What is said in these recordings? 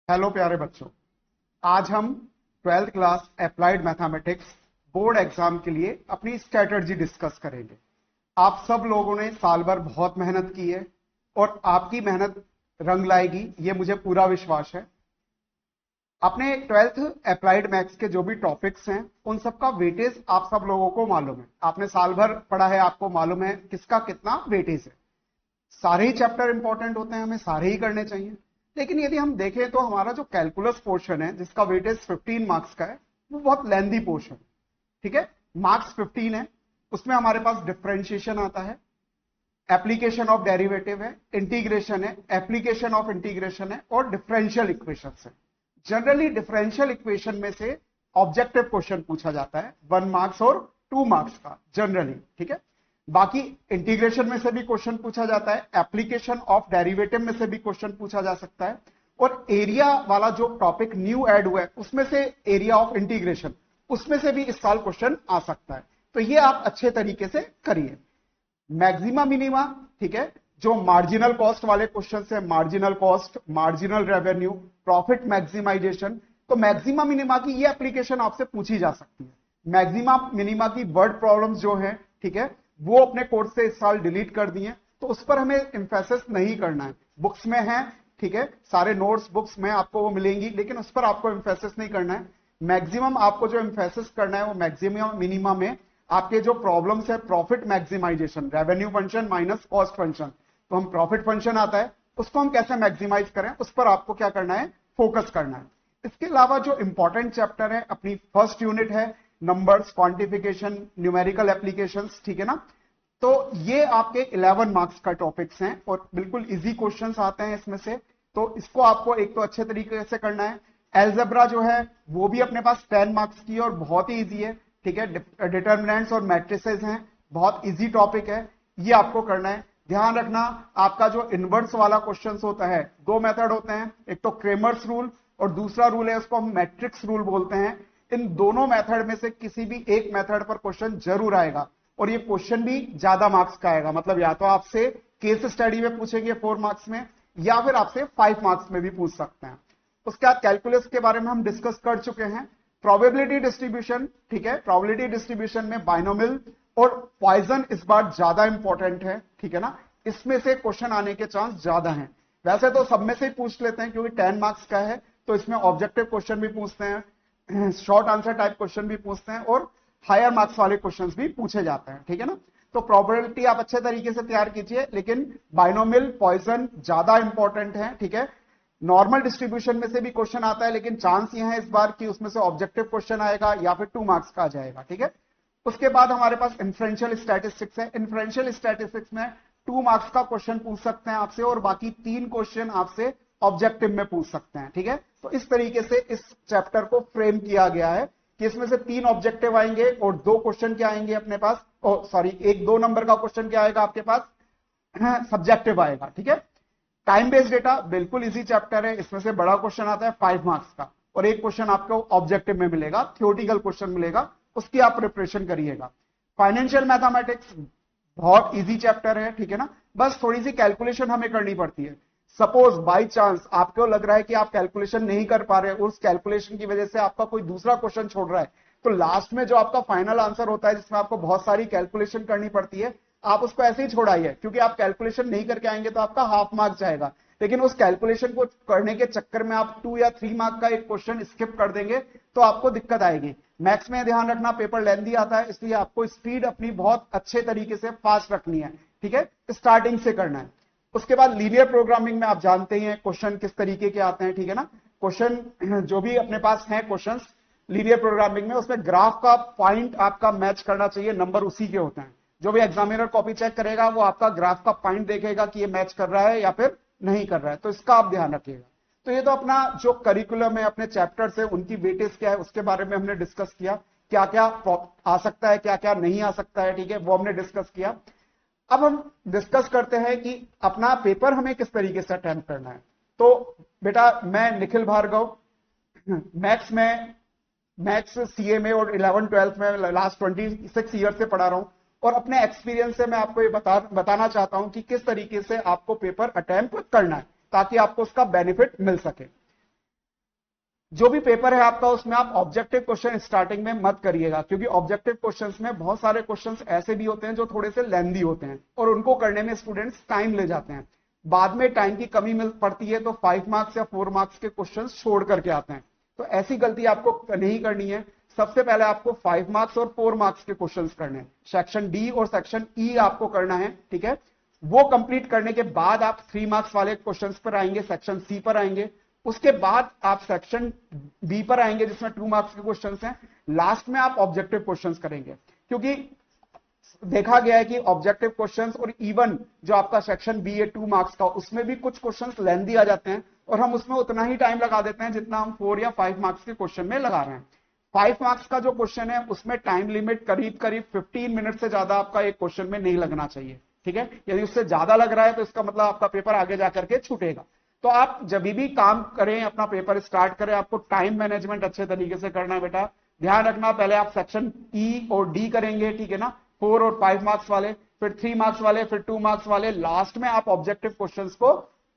Hello प्यारे बच्चों। आज हम twelfth class applied mathematics board exam के लिए अपनी स्ट्रेटजी डिस्कस करेंगे। आप सब लोगों ने साल भर बहुत मेहनत की है और आपकी मेहनत रंग लाएगी, ये मुझे पूरा विश्वास है। अपने ट्वेल्थ अप्लाइड मैथ्स के जो भी टॉपिक्स हैं उन सबका वेटेज आप सब लोगों को मालूम है। आपने साल भर पढ़ा है, आपको मालूम है किसका कितना वेटेज है। सारे ही चैप्टर इंपॉर्टेंट होते हैं, हमें सारे ही करने चाहिए। लेकिन यदि हम देखें तो हमारा जो कैलकुलस पोर्शन है जिसका वेटेज 15 मार्क्स का है, वो बहुत लेंदी पोर्शन। ठीक है, मार्क्स 15 है, उसमें हमारे पास डिफरेंशिएशन आता है, एप्लीकेशन ऑफ डेरिवेटिव है, इंटीग्रेशन है, एप्लीकेशन ऑफ इंटीग्रेशन है और डिफरेंशियल इक्वेशन है। जनरली डिफरेंशियल इक्वेशन में से ऑब्जेक्टिव क्वेश्चन पूछा जाता है 1 मार्क्स और 2 मार्क्स का जनरली। ठीक है, बाकी इंटीग्रेशन में से भी क्वेश्चन पूछा जाता है, एप्लीकेशन ऑफ डेरिवेटिव में से भी क्वेश्चन पूछा जा सकता है, और एरिया वाला जो टॉपिक न्यू ऐड हुआ है उसमें से एरिया ऑफ इंटीग्रेशन, उसमें से भी इस साल क्वेश्चन आ सकता है। तो ये आप अच्छे तरीके से करिए। मैक्सिमा मिनिमा, ठीक है, जो मार्जिनल कॉस्ट वाले क्वेश्चन है, marginal cost, marginal revenue, profit maximisation, तो मैक्सिमा मिनिमा की ये एप्लीकेशन आपसे पूछी जा सकती है। मैक्सिमा मिनिमा की वर्ड प्रॉब्लम्स जो है, ठीक है, वो अपने कोर्स से इस साल डिलीट कर दिए, तो उस पर हमें इंफेसिस नहीं करना है। बुक्स में है, ठीक है, सारे नोट्स बुक्स में आपको वो मिलेंगी, लेकिन उस पर आपको इंफेसिस नहीं करना है। मैक्सिमम आपको जो इंफेसिस करना है वो मैक्सिमम मिनिमम में आपके जो प्रॉब्लम्स है, profit maximisation, revenue function minus cost function, तो हम प्रॉफिट फंक्शन आता है उसको हम कैसे मैक्सिमाइज करें, उस पर आपको क्या करना है, फोकस करना है। इसके अलावा जो इंपॉर्टेंट चैप्टर है, अपनी फर्स्ट यूनिट है नंबर्स, क्वांटिफिकेशन, न्यूमेरिकल एप्लीकेशंस, ठीक है ना। तो ये आपके 11 मार्क्स का टॉपिक्स हैं और बिल्कुल इजी क्वेश्चंस आते हैं इसमें से। तो इसको आपको एक तो अच्छे तरीके से करना है। एल्जेब्रा जो है वो भी अपने पास 10 मार्क्स की है और बहुत ही इजी है। ठीक है, डिटर्मिनेंट्स और मैट्रिसेस हैं, बहुत इजी टॉपिक है, ये आपको करना है। ध्यान रखना, आपका जो इनवर्स वाला क्वेश्चन होता है, दो मेथड होते हैं, एक तो क्रेमर्स रूल और दूसरा रूल है उसको हम मैट्रिक्स रूल बोलते हैं। इन दोनों मेथड में से किसी भी एक मेथड पर क्वेश्चन जरूर आएगा और ये क्वेश्चन भी ज्यादा मार्क्स का आएगा। मतलब या तो आपसे केस स्टडी में पूछेंगे 4 मार्क्स में, या फिर आपसे 5 मार्क्स में भी पूछ सकते हैं। उसके बाद कैलकुलस के बारे में हम डिस्कस कर चुके हैं। प्रोबेबिलिटी डिस्ट्रीब्यूशन, ठीक है, प्रोबेबिलिटी डिस्ट्रीब्यूशन में बाइनोमियल और पॉइजन इस बार ज्यादा इंपॉर्टेंट है, ठीक है ना, इसमें से क्वेश्चन आने के चांस ज्यादा हैं। वैसे तो सब में से ही पूछ लेते हैं क्योंकि 10 मार्क्स का है, तो इसमें ऑब्जेक्टिव क्वेश्चन भी पूछते हैं, शॉर्ट आंसर टाइप क्वेश्चन भी पूछते हैं और हायर मार्क्स वाले क्वेश्चंस भी पूछे जाते हैं, ठीक है ना। तो प्रोबेबिलिटी आप अच्छे तरीके से तैयार कीजिए, लेकिन बाइनोमियल पॉइजन ज्यादा इंपॉर्टेंट है, ठीक है। नॉर्मल डिस्ट्रीब्यूशन में से भी क्वेश्चन आता है, लेकिन चांस यह है इस बार कि उसमें से ऑब्जेक्टिव क्वेश्चन आएगा या फिर 2 मार्क्स का आ जाएगा, ठीक है। उसके बाद हमारे पास इन्फ्रेंशियल स्टैटिस्टिक्स है। इन्फ्रेंशियल स्टैटिस्टिक्स में 2 मार्क्स का क्वेश्चन पूछ सकते हैं आपसे और बाकी 3 क्वेश्चन आपसे ऑब्जेक्टिव में पूछ सकते हैं, ठीक है। तो इस तरीके से इस चैप्टर को फ्रेम किया गया है कि इसमें से 3 ऑब्जेक्टिव आएंगे और 2 क्वेश्चन क्या आएंगे अपने पास, सॉरी, एक 2 नंबर का क्वेश्चन क्या आएगा आपके पास, सब्जेक्टिव आएगा, ठीक है। टाइम बेस्ड डेटा बिल्कुल इजी चैप्टर है, इसमें से बड़ा क्वेश्चन आता है 5 मार्क्स का और एक क्वेश्चन आपको ऑब्जेक्टिव में मिलेगा, थियोरेटिकल क्वेश्चन मिलेगा, उसकी आप प्रिपरेशन करिएगा। फाइनेंशियल मैथमेटिक्स बहुत इजी चैप्टर है, ठीक है ना, बस थोड़ी सी कैलकुलेशन हमें करनी पड़ती है। सपोज बाई चांस आपको लग रहा है कि आप कैलकुलेशन नहीं कर पा रहे, उस कैलकुलेशन की वजह से आपका कोई दूसरा क्वेश्चन छोड़ रहा है, तो लास्ट में जो आपका फाइनल आंसर होता है जिसमें आपको बहुत सारी कैलकुलेशन करनी पड़ती है, आप उसको ऐसे ही छोड़ाइए, क्योंकि आप कैलकुलेशन नहीं करके आएंगे तो आपका हाफ मार्क जाएगा। लेकिन उस कैलकुलेशन को करने के चक्कर में आप 2 या 3 मार्क का एक क्वेश्चन स्किप कर देंगे तो आपको दिक्कत आएगी। मैथ्स में ध्यान रखना, पेपर लेंथी आता है, इसलिए आपको स्पीड अपनी बहुत अच्छे तरीके से फास्ट रखनी है, ठीक है, स्टार्टिंग से करना है। उसके बाद लीनियर प्रोग्रामिंग में आप जानते ही हैं क्वेश्चन किस तरीके के आते हैं, ठीक है ना। क्वेश्चन जो भी अपने पास हैं क्वेश्चंस लीनियर प्रोग्रामिंग में, उसमें ग्राफ का पॉइंट आपका मैच करना चाहिए, नंबर उसी के होते हैं। जो भी एग्जामिनर कॉपी चेक करेगा वो आपका ग्राफ का पॉइंट देखेगा कि ये मैच कर रहा है या फिर नहीं कर रहा है, तो इसका आप ध्यान रखिएगा। तो ये तो अपना जो करिकुलम है, अपने चैप्टर्स है, उनकी वेटेज क्या है उसके बारे में हमने डिस्कस किया, क्या क्या आ सकता है क्या क्या नहीं आ सकता है, ठीक है, वो हमने डिस्कस किया। अब हम डिस्कस करते हैं कि अपना पेपर हमें किस तरीके से अटेम्प्ट करना है। तो बेटा, मैं निखिल भार्गव, मैथ्स सीए में और 11-12 में लास्ट 26 ईयर से पढ़ा रहा हूं और अपने एक्सपीरियंस से मैं आपको ये बताना चाहता हूं कि किस तरीके से आपको पेपर अटेम्प्ट करना है ताकि आपको उसका बेनिफिट मिल सके। जो भी पेपर है आपका उसमें आप ऑब्जेक्टिव क्वेश्चन स्टार्टिंग में मत करिएगा, क्योंकि ऑब्जेक्टिव क्वेश्चंस में बहुत सारे क्वेश्चंस ऐसे भी होते हैं जो थोड़े से लेंदी होते हैं और उनको करने में स्टूडेंट्स टाइम ले जाते हैं। बाद में टाइम की कमी मिल पड़ती है तो 5 मार्क्स या 4 मार्क्स के क्वेश्चन छोड़ करके आते हैं। तो ऐसी गलती आपको नहीं करनी है। सबसे पहले आपको 5 मार्क्स और 4 मार्क्स के क्वेश्चन करने हैं। सेक्शन डी और सेक्शन ई आपको करना है, ठीक है। वो कंप्लीट करने के बाद आप 3 मार्क्स वाले क्वेश्चंस पर आएंगे, सेक्शन सी पर आएंगे। उसके बाद आप सेक्शन बी पर आएंगे जिसमें 2 मार्क्स के क्वेश्चंस हैं। लास्ट में आप ऑब्जेक्टिव क्वेश्चंस करेंगे, क्योंकि देखा गया है कि ऑब्जेक्टिव क्वेश्चंस और इवन जो आपका सेक्शन बी है 2 मार्क्स का, उसमें भी कुछ क्वेश्चंस लेंदी आ जाते हैं और हम उसमें उतना ही टाइम लगा देते हैं जितना हम 4 या 5 मार्क्स के क्वेश्चन में लगा रहे हैं। 5 मार्क्स का जो क्वेश्चन है उसमें टाइम लिमिट करीब करीब 15 मिनट से ज्यादा आपका एक क्वेश्चन में नहीं लगना चाहिए, ठीक है। यदि उससे ज्यादा लग रहा है तो इसका मतलब आपका पेपर आगे जाकर के छूटेगा। तो आप जब भी काम करें, अपना पेपर स्टार्ट करें, आपको टाइम मैनेजमेंट अच्छे तरीके से करना है बेटा। ध्यान रखना, पहले आप सेक्शन ई और डी करेंगे, ठीक है ना, 4 और 5 मार्क्स वाले, फिर 3 मार्क्स वाले, फिर 2 मार्क्स वाले, लास्ट में आप ऑब्जेक्टिव क्वेश्चंस को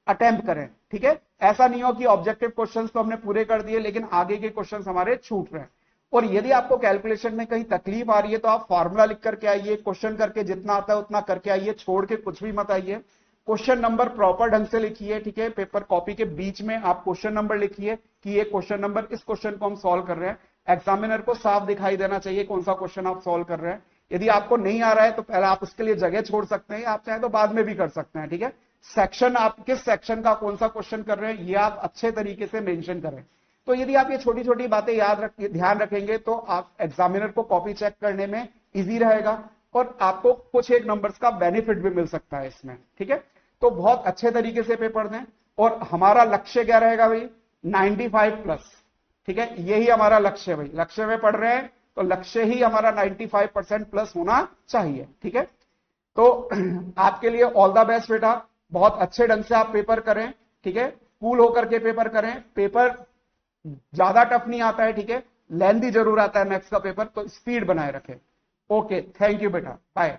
अटेम्प्ट करें, ठीक है। ऐसा नहीं हो कि ऑब्जेक्टिव क्वेश्चंस तो हमने पूरे कर दिए लेकिन आगे के क्वेश्चंस हमारे छूट रहे हैं। और यदि आपको कैलकुलेशन में कहीं तकलीफ आ रही है तो आप फॉर्मूला लिख करके आइए, क्वेश्चन करके जितना आता है उतना करके आइए, छोड़ के कुछ भी मत आइए। क्वेश्चन नंबर प्रॉपर ढंग से लिखिए, ठीक है। पेपर कॉपी के बीच में आप क्वेश्चन नंबर लिखिए कि ये क्वेश्चन नंबर, इस क्वेश्चन को हम सॉल्व कर रहे हैं। एग्जामिनर को साफ दिखाई देना चाहिए कौन सा क्वेश्चन आप सॉल्व कर रहे हैं। यदि आपको नहीं आ रहा है तो पहले आप उसके लिए जगह छोड़ सकते हैं, आप चाहे तो बाद में भी कर सकते हैं, ठीक है। सेक्शन, आप किस सेक्शन का कौन सा क्वेश्चन कर रहे हैं ये आप अच्छे तरीके से मेंशन करें। तो यदि आप ये छोटी छोटी बातें ध्यान रखेंगे तो आप एग्जामिनर को कॉपी चेक करने में इजी रहेगा और आपको कुछ एक नंबर्स का बेनिफिट भी मिल सकता है इसमें, ठीक है। तो बहुत अच्छे तरीके से पेपर दें और हमारा लक्ष्य क्या रहेगा भाई, 95 प्लस, ठीक है। यही हमारा लक्ष्य है भाई। लक्ष्य में पढ़ रहे हैं तो लक्ष्य ही हमारा 95% प्लस होना चाहिए, ठीक है। तो आपके लिए ऑल द बेस्ट बेटा। बहुत अच्छे ढंग से आप पेपर करें, ठीक है। कूल होकर के पेपर करें। पेपर ज्यादा टफ नहीं आता है, ठीक है, लेंथी जरूर आता है मैथ्स का पेपर, तो स्पीड बनाए रखें। ओके, थैंक यू बेटा, बाय।